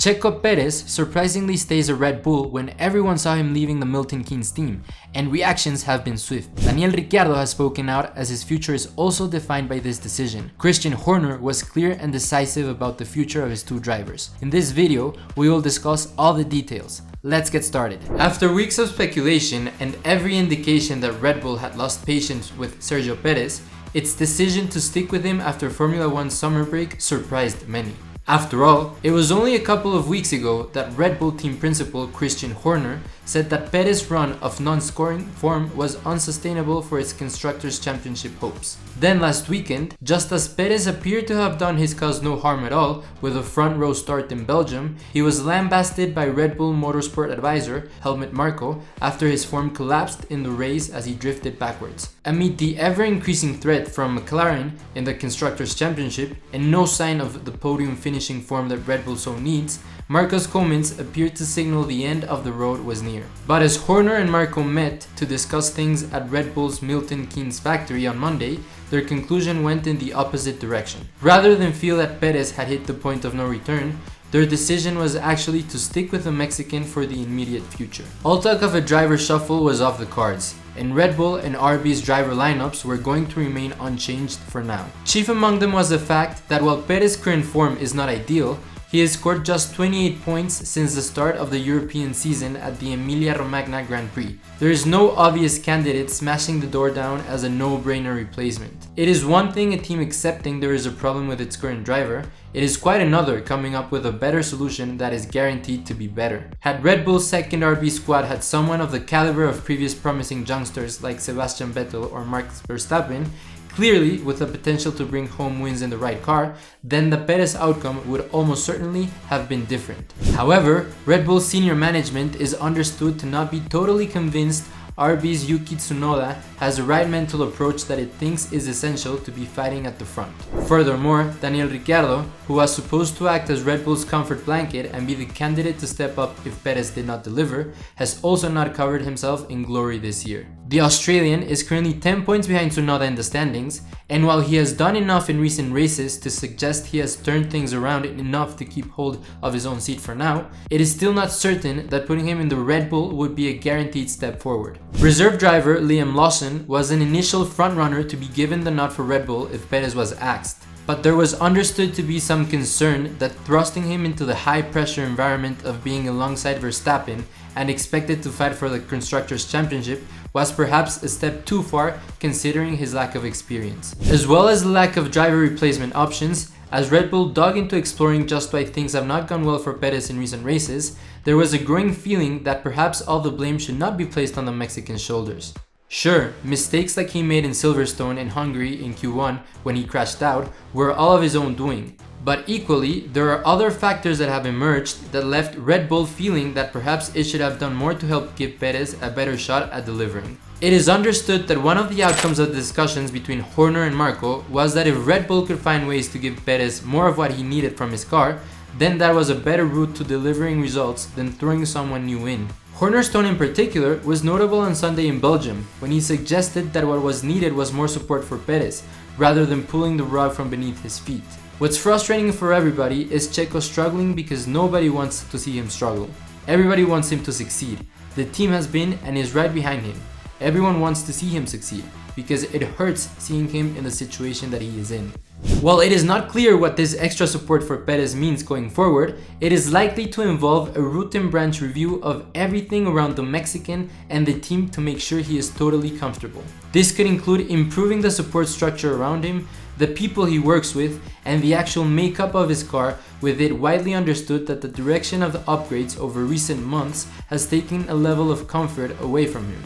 Checo Perez surprisingly stays at Red Bull when everyone saw him leaving the Milton Keynes team, and reactions have been swift. Ricciardo has spoken out as his future is also defined by this decision. Christian Horner was clear and decisive about the future of his two drivers. In this video, we will discuss all the details. Let's get started. After weeks of speculation and every indication that Red Bull had lost patience with Sergio Perez, its decision to stick with him after Formula 1 summer break surprised many. After all, it was only a couple of weeks ago that Red Bull team principal Christian Horner said that Perez's run of non-scoring form was unsustainable for its Constructors' Championship hopes. Then last weekend, just as Perez appeared to have done his cause no harm at all with a front row start in Belgium, he was lambasted by Red Bull Motorsport advisor Helmut Marko after his form collapsed in the race as he drifted backwards. Amid the ever-increasing threat from McLaren in the Constructors' Championship and no sign of the podium finishing form that Red Bull so needs, Marko's comments appeared to signal the end of the road was near. But as Horner and Marko met to discuss things at Red Bull's Milton Keynes factory on Monday, their conclusion went in the opposite direction. Rather than feel that Perez had hit the point of no return, their decision was actually to stick with the Mexican for the immediate future. All talk of a driver shuffle was off the cards, and Red Bull and RB's driver lineups were going to remain unchanged for now. Chief among them was the fact that while Perez's current form is not ideal, he has scored just 28 points since the start of the European season at the Emilia-Romagna Grand Prix. There is no obvious candidate smashing the door down as a no-brainer replacement. It is one thing a team accepting there is a problem with its current driver, it is quite another coming up with a better solution that is guaranteed to be better. Had Red Bull's second RB squad had someone of the caliber of previous promising youngsters like Sebastian Vettel or Max Verstappen, clearly with the potential to bring home wins in the right car, then the Perez outcome would almost certainly have been different. However, Red Bull's senior management is understood to not be totally convinced RB's Yuki Tsunoda has the right mental approach that it thinks is essential to be fighting at the front. Furthermore, Ricciardo, who was supposed to act as Red Bull's comfort blanket and be the candidate to step up if Perez did not deliver, has also not covered himself in glory this year. The Australian is currently 10 points behind Tsunoda in the standings, and while he has done enough in recent races to suggest he has turned things around enough to keep hold of his own seat for now, it is still not certain that putting him in the Red Bull would be a guaranteed step forward. Reserve driver Liam Lawson was an initial frontrunner to be given the nod for Red Bull if Perez was axed, but there was understood to be some concern that thrusting him into the high-pressure environment of being alongside Verstappen and expected to fight for the Constructors' Championship was perhaps a step too far considering his lack of experience. As well as the lack of driver replacement options, as Red Bull dug into exploring just why things have not gone well for Perez in recent races, there was a growing feeling that perhaps all the blame should not be placed on the Mexican's shoulders. Sure, mistakes like he made in Silverstone and Hungary in Q1 when he crashed out were all of his own doing. But equally, there are other factors that have emerged that left Red Bull feeling that perhaps it should have done more to help give Perez a better shot at delivering. It is understood that one of the outcomes of the discussions between Horner and Marko was that if Red Bull could find ways to give Perez more of what he needed from his car, then that was a better route to delivering results than throwing someone new in. Horner's tone in particular was notable on Sunday in Belgium, when he suggested that what was needed was more support for Perez, rather than pulling the rug from beneath his feet. What's frustrating for everybody is Checo struggling because nobody wants to see him struggle. Everybody wants him to succeed. The team has been and is right behind him. Everyone wants to see him succeed because it hurts seeing him in the situation that he is in. While it is not clear what this extra support for Perez means going forward, it is likely to involve a root and branch review of everything around the Mexican and the team to make sure he is totally comfortable. This could include improving the support structure around him, the people he works with, and the actual makeup of his car, with it widely understood that the direction of the upgrades over recent months has taken a level of comfort away from him.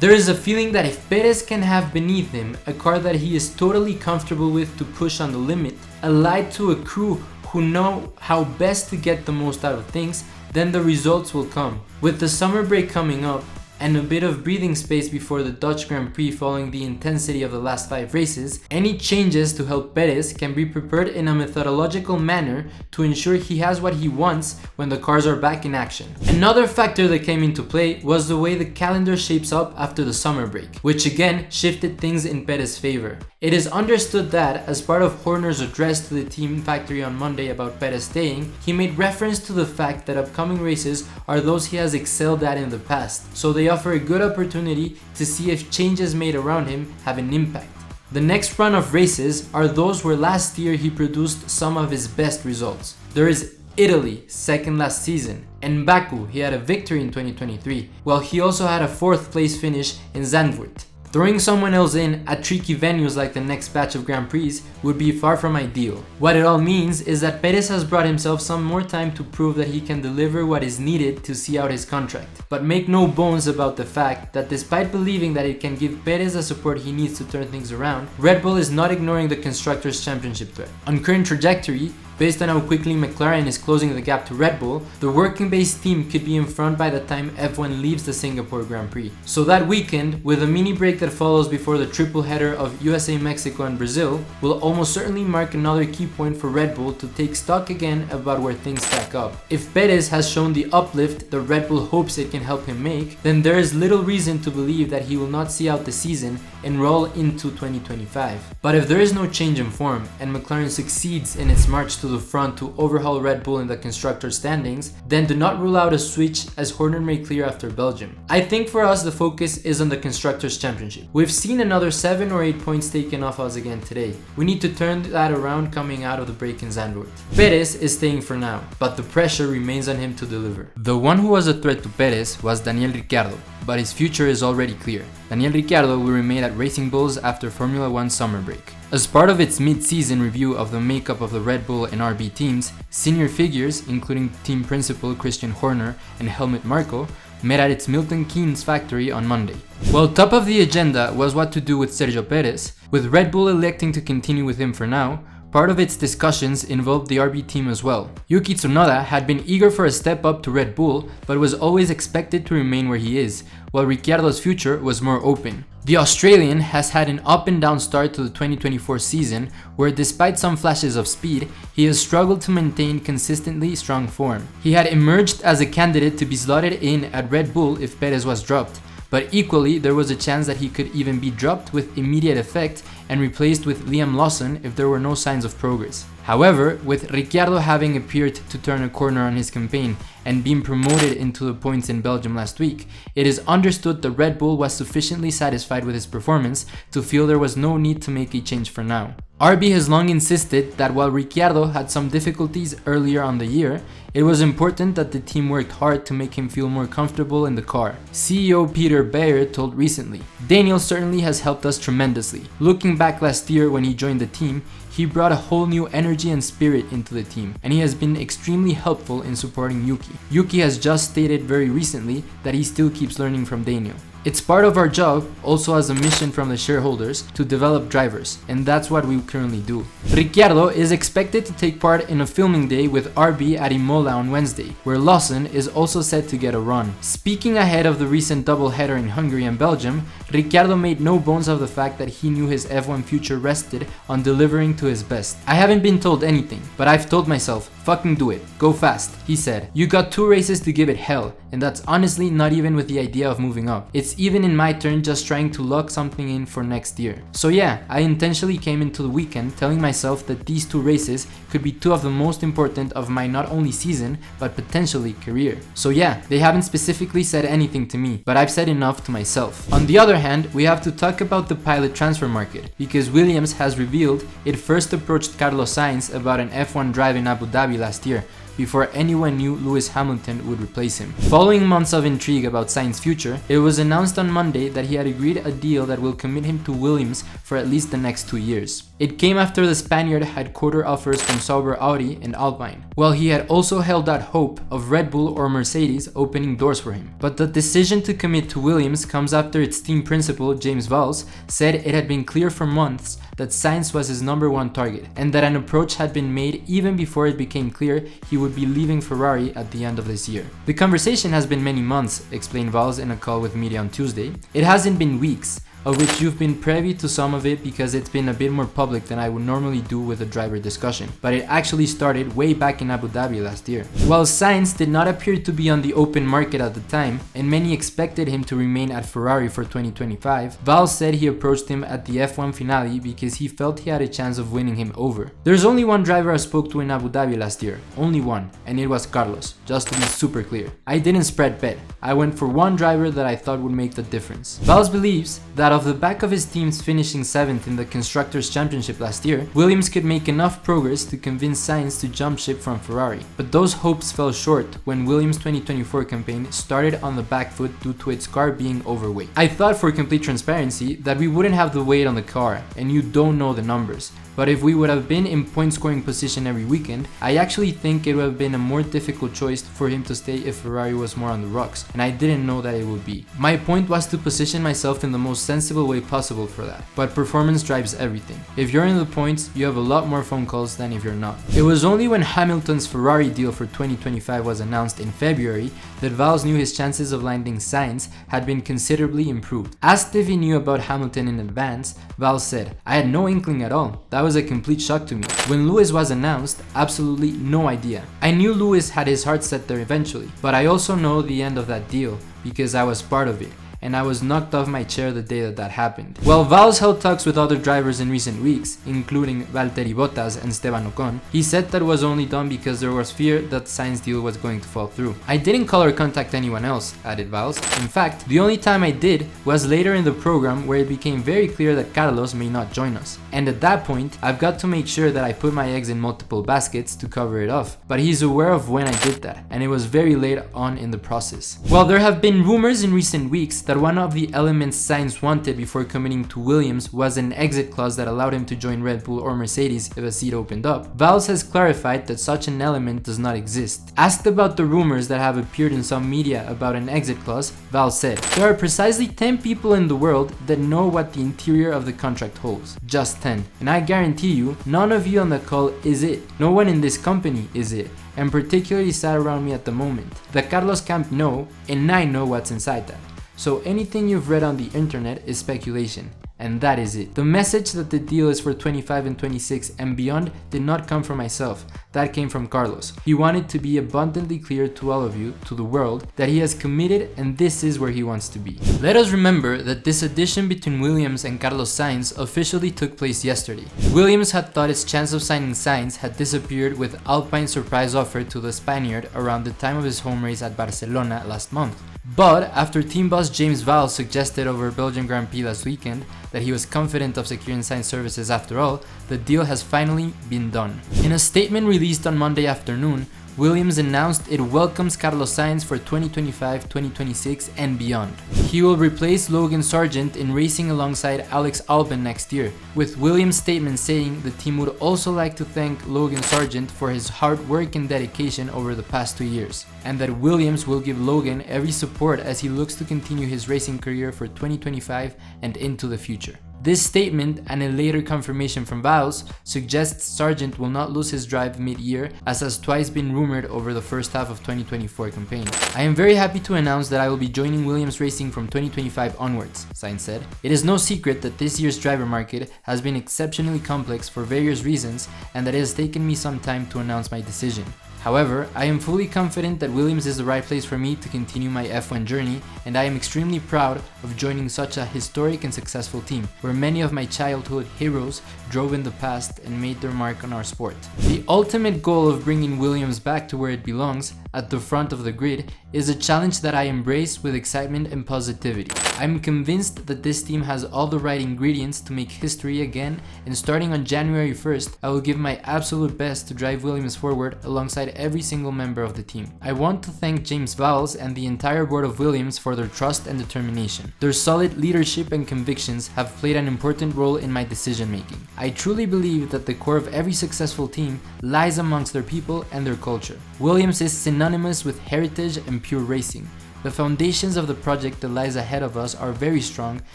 There is a feeling that if Perez can have beneath him a car that he is totally comfortable with to push on the limit, allied to a crew who know how best to get the most out of things, then the results will come. With the summer break coming up, and a bit of breathing space before the Dutch Grand Prix following the intensity of the last 5 races, any changes to help Perez can be prepared in a methodological manner to ensure he has what he wants when the cars are back in action. Another factor that came into play was the way the calendar shapes up after the summer break, which again shifted things in Perez's favor. It is understood that, as part of Horner's address to the team factory on Monday about Perez staying, he made reference to the fact that upcoming races are those he has excelled at in the past, so they offer a good opportunity to see if changes made around him have an impact. The next run of races are those where last year he produced some of his best results. There is Italy, second last season, and Baku, he had a victory in 2023, while he also had a 4th place finish in Zandvoort. Throwing someone else in at tricky venues like the next batch of Grand Prix would be far from ideal. What it all means is that Perez has brought himself some more time to prove that he can deliver what is needed to see out his contract. But make no bones about the fact that despite believing that it can give Perez the support he needs to turn things around, Red Bull is not ignoring the Constructors' Championship threat. On current trajectory, based on how quickly McLaren is closing the gap to Red Bull, the working-based team could be in front by the time F1 leaves the Singapore Grand Prix. So that weekend, with a mini break that follows before the triple header of USA, Mexico and Brazil, will almost certainly mark another key point for Red Bull to take stock again about where things stack up. If Perez has shown the uplift the Red Bull hopes it can help him make, then there is little reason to believe that he will not see out the season and roll into 2025. But if there is no change in form and McLaren succeeds in its march to the front to overhaul Red Bull in the constructors' standings, then do not rule out a switch, as Horner made clear after Belgium. I think for us the focus is on the Constructors' Championship. We've seen another 7 or 8 points taken off us again today. We need to turn that around coming out of the break in Zandvoort. Perez is staying for now, but the pressure remains on him to deliver. The one who was a threat to Perez was Daniel Ricciardo, but his future is already clear. Daniel Ricciardo will remain at Racing Bulls after Formula 1 summer break. As part of its mid-season review of the makeup of the Red Bull and RB teams, senior figures, including team principal Christian Horner and Helmut Marko, met at its Milton Keynes factory on Monday. While top of the agenda was what to do with Sergio Perez, with Red Bull electing to continue with him for now, part of its discussions involved the RB team as well. Yuki Tsunoda had been eager for a step up to Red Bull, but was always expected to remain where he is, while Ricciardo's future was more open. The Australian has had an up and down start to the 2024 season, where despite some flashes of speed, he has struggled to maintain consistently strong form. He had emerged as a candidate to be slotted in at Red Bull if Perez was dropped, but equally there was a chance that he could even be dropped with immediate effect and replaced with Liam Lawson if there were no signs of progress. However, with Ricciardo having appeared to turn a corner on his campaign and being promoted into the points in Belgium last week, it is understood that Red Bull was sufficiently satisfied with his performance to feel there was no need to make a change for now. RB has long insisted that while Ricciardo had some difficulties earlier on the year, it was important that the team worked hard to make him feel more comfortable in the car. CEO Peter Bayer told recently, "Daniel certainly has helped us tremendously. Looking back last year when he joined the team, he brought a whole new energy and spirit into the team, and he has been extremely helpful in supporting Yuki. Yuki has just stated very recently that he still keeps learning from Daniel. It's part of our job, also as a mission from the shareholders, to develop drivers, and that's what we currently do." Ricciardo is expected to take part in a filming day with RB at Imola on Wednesday, where Lawson is also set to get a run. Speaking ahead of the recent doubleheader in Hungary and Belgium, Ricciardo made no bones of the fact that he knew his F1 future rested on delivering to his best. "I haven't been told anything, but I've told myself, fucking do it, go fast," he said. "You got 2 races to give it hell, and that's honestly not even with the idea of moving up. It's even in my turn just trying to lock something in for next year. So yeah, I intentionally came into the weekend telling myself that these 2 races could be 2 of the most important of my not only season, but potentially career. So yeah, they haven't specifically said anything to me, but I've said enough to myself." On the other hand, we have to talk about the pilot transfer market, because Williams has revealed it first approached Carlos Sainz about an F1 drive in Abu Dhabi last year, before anyone knew Lewis Hamilton would replace him. Following months of intrigue about Sainz's future, it was announced on Monday that he had agreed a deal that will commit him to Williams for at least the next 2 years. It came after the Spaniard had quarter offers from Sauber, Audi and Alpine, while he had also held out hope of Red Bull or Mercedes opening doors for him. But the decision to commit to Williams comes after its team principal, James Valls, said it had been clear for months that Sainz was his #1 target, and that an approach had been made even before it became clear he would be leaving Ferrari at the end of this year. The conversation has been many months, explained Valls in a call with media on Tuesday. It hasn't been weeks, of which you've been privy to some of it because it's been a bit more public than I would normally do with a driver discussion, but it actually started way back in Abu Dhabi last year. While Sainz did not appear to be on the open market at the time, and many expected him to remain at Ferrari for 2025, Valls said he approached him at the F1 finale because he felt he had a chance of winning him over. There's only one driver I spoke to in Abu Dhabi last year, only one, and it was Carlos, just to be super clear. I didn't spread bet, I went for one driver that I thought would make the difference. Valls believes that off the back of his team's finishing 7th in the Constructors' Championship last year, Williams could make enough progress to convince Sainz to jump ship from Ferrari. But those hopes fell short when Williams' 2024 campaign started on the back foot due to its car being overweight. I thought, for complete transparency, that we wouldn't have the weight on the car, and you don't know the numbers. But if we would have been in point scoring position every weekend, I actually think it would have been a more difficult choice for him to stay if Ferrari was more on the rocks, and I didn't know that it would be. My point was to position myself in the most sensible way possible for that, but performance drives everything. If you're in the points, you have a lot more phone calls than if you're not. It was only when Hamilton's Ferrari deal for 2025 was announced in February that Valls knew his chances of landing Sainz had been considerably improved. Asked if he knew about Hamilton in advance, Valls said, "I had no inkling at all. That was a complete shock to me. When Lewis was announced, absolutely no idea. I knew Lewis had his heart set there eventually, but I also know the end of that deal because I was part of it. And I was knocked off my chair the day that happened." While Valls held talks with other drivers in recent weeks, including Valtteri Bottas and Esteban Ocon, he said that was only done because there was fear that Sainz deal was going to fall through. "I didn't call or contact anyone else," added Valls. "In fact, the only time I did was later in the program where it became very clear that Carlos may not join us. And at that point, I've got to make sure that I put my eggs in multiple baskets to cover it off. But he's aware of when I did that, and it was very late on in the process." While there have been rumors in recent weeks that one of the elements Sainz wanted before committing to Williams was an exit clause that allowed him to join Red Bull or Mercedes if a seat opened up, Valls has clarified that such an element does not exist. Asked about the rumors that have appeared in some media about an exit clause, Valls said, "There are precisely 10 people in the world that know what the interior of the contract holds. Just 10. And I guarantee you, none of you on the call is it. No one in this company is it. And particularly sad around me at the moment. The Carlos camp know, and I know what's inside that. So anything you've read on the internet is speculation. And that is it." The message that the deal is for 25 and 26 and beyond did not come from myself. That came from Carlos. He wanted to be abundantly clear to all of you, to the world, that he has committed and this is where he wants to be. Let us remember that this addition between Williams and Carlos Sainz officially took place yesterday. Williams had thought its chance of signing Sainz had disappeared with Alpine's surprise offer to the Spaniard around the time of his home race at Barcelona last month. But after team boss James Valls suggested over Belgian Grand Prix last weekend that he was confident of securing Sainz services after all, the deal has finally been done. In a statement released on Monday afternoon, Williams announced it welcomes Carlos Sainz for 2025, 2026 and beyond. He will replace Logan Sargent in racing alongside Alex Albon next year, with Williams' statement saying the team would also like to thank Logan Sargent for his hard work and dedication over the past 2 years, and that Williams will give Logan every support as he looks to continue his racing career for 2025 and into the future. This statement and a later confirmation from Valls suggests Sargent will not lose his drive mid-year, as has twice been rumored over the first half of 2024 campaign. "I am very happy to announce that I will be joining Williams Racing from 2025 onwards," Sainz said. "It is no secret that this year's driver market has been exceptionally complex for various reasons and that it has taken me some time to announce my decision. However, I am fully confident that Williams is the right place for me to continue my F1 journey, and I am extremely proud of joining such a historic and successful team, where many of my childhood heroes drove in the past and made their mark on our sport. The ultimate goal of bringing Williams back to where it belongs, at the front of the grid, is a challenge that I embrace with excitement and positivity. I'm convinced that this team has all the right ingredients to make history again, and starting on January 1st, I will give my absolute best to drive Williams forward alongside every single member of the team. I want to thank James Valls and the entire board of Williams for their trust and determination. Their solid leadership and convictions have played an important role in my decision making. I truly believe that the core of every successful team lies amongst their people and their culture. Williams is synonymous with heritage and pure racing. The foundations of the project that lies ahead of us are very strong,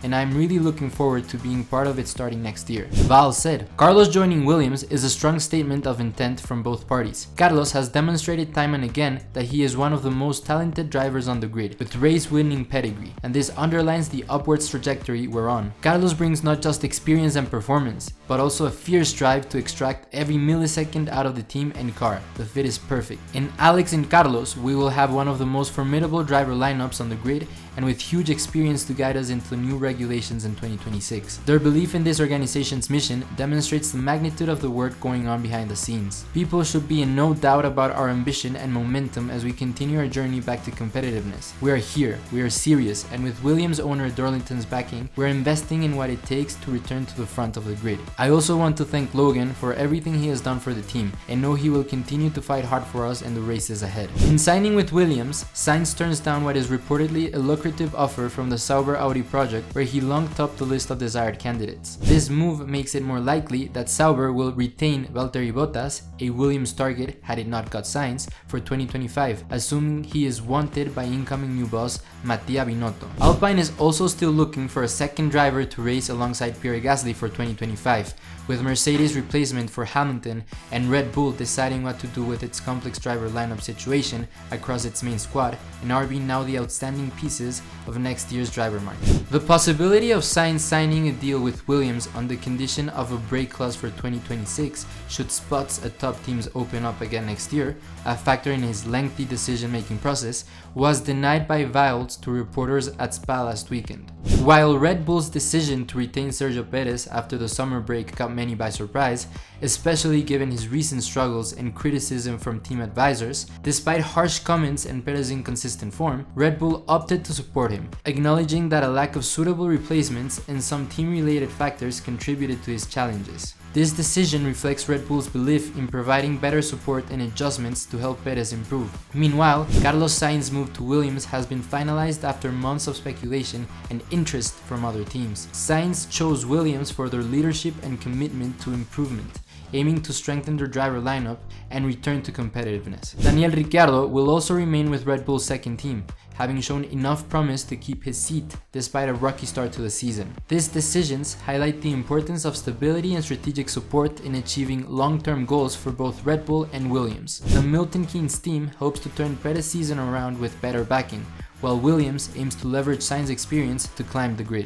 and I'm really looking forward to being part of it starting next year. Val said, Carlos joining Williams is a strong statement of intent from both parties. Carlos has demonstrated time and again that he is one of the most talented drivers on the grid, with race-winning pedigree, and this underlines the upwards trajectory we're on. Carlos brings not just experience and performance, but also a fierce drive to extract every millisecond out of the team and car. The fit is perfect. In Alex and Carlos, we will have one of the most formidable driver lineups on the grid, and with huge experience to guide us into new regulations in 2026. Their belief in this organization's mission demonstrates the magnitude of the work going on behind the scenes. People should be in no doubt about our ambition and momentum as we continue our journey back to competitiveness. We are here, we are serious, and with Williams owner Darlington's backing, we're investing in what it takes to return to the front of the grid. I also want to thank Logan for everything he has done for the team, and know he will continue to fight hard for us in the races ahead. In signing with Williams, Sainz turns down what is reportedly a lucrative offer from the Sauber Audi project, where he long topped the list of desired candidates. This move makes it more likely that Sauber will retain Valtteri Bottas, a Williams target had it not got Sainz, for 2025, assuming he is wanted by incoming new boss Mattia Binotto. Alpine is also still looking for a second driver to race alongside Pierre Gasly for 2025, with Mercedes' replacement for Hamilton and Red Bull deciding what to do with its complex driver lineup situation across its main squad, and RB now the outstanding pieces of next year's driver market. The possibility of Sainz signing a deal with Williams on the condition of a break clause for 2026 should spots at top teams open up again next year, a factor in his lengthy decision-making process, was denied by Wilds to reporters at Spa last weekend. While Red Bull's decision to retain Sergio Perez after the summer break caught many by surprise, especially given his recent struggles and criticism from team advisors, despite harsh comments and Perez's inconsistent form, Red Bull opted to support him, acknowledging that a lack of suitable replacements and some team-related factors contributed to his challenges. This decision reflects Red Bull's belief in providing better support and adjustments to help Perez improve. Meanwhile, Carlos Sainz's move to Williams has been finalized after months of speculation and interest from other teams. Sainz chose Williams for their leadership and commitment to improvement, aiming to strengthen their driver lineup and return to competitiveness. Daniel Ricciardo will also remain with Red Bull's second team, having shown enough promise to keep his seat despite a rocky start to the season. These decisions highlight the importance of stability and strategic support in achieving long-term goals for both Red Bull and Williams. The Milton Keynes team hopes to turn Perez's season around with better backing, while Williams aims to leverage Sainz's experience to climb the grid.